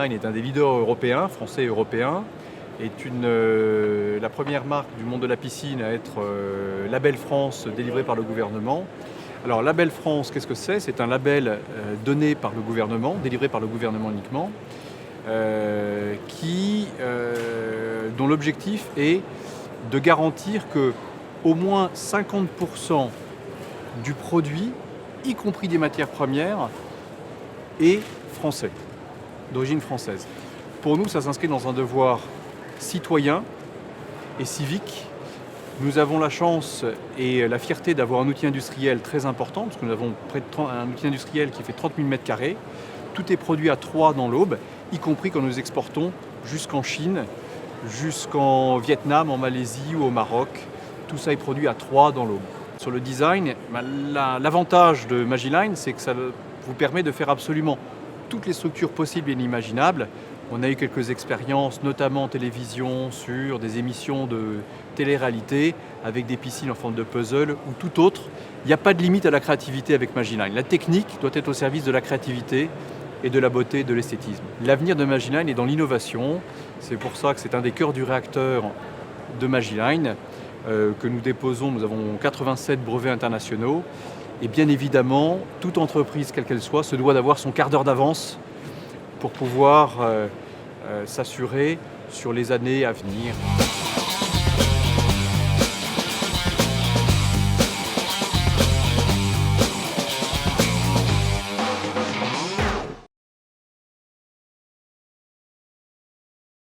Magiline est un des leaders européens, français et européens, est la première marque du monde de la piscine à être Label France délivré par le gouvernement. Alors Label France, qu'est-ce que c'est? C'est un label donné par le gouvernement, délivré par le gouvernement uniquement, dont l'objectif est de garantir que au moins 50% du produit, y compris des matières premières, est français, d'origine française. Pour nous, ça s'inscrit dans un devoir citoyen et civique. Nous avons la chance et la fierté d'avoir un outil industriel très important, parce que nous avons un outil industriel qui fait 30 000 m². Tout est produit à Troyes dans l'Aube, y compris quand nous exportons jusqu'en Chine, jusqu'en Vietnam, en Malaisie ou au Maroc. Tout ça est produit à Troyes dans l'Aube. Sur le design, l'avantage de Magiline, c'est que ça vous permet de faire absolument toutes les structures possibles et inimaginables. On a eu quelques expériences, notamment en télévision, sur des émissions de télé-réalité avec des piscines en forme de puzzle ou tout autre. Il n'y a pas de limite à la créativité avec Magiline. La technique doit être au service de la créativité et de la beauté, de l'esthétisme. L'avenir de Magiline est dans l'innovation. C'est pour ça que c'est un des cœurs du réacteur de Magiline que nous déposons. Nous avons 87 brevets internationaux. Et bien évidemment, toute entreprise, quelle qu'elle soit, se doit d'avoir son quart d'heure d'avance pour pouvoir s'assurer sur les années à venir.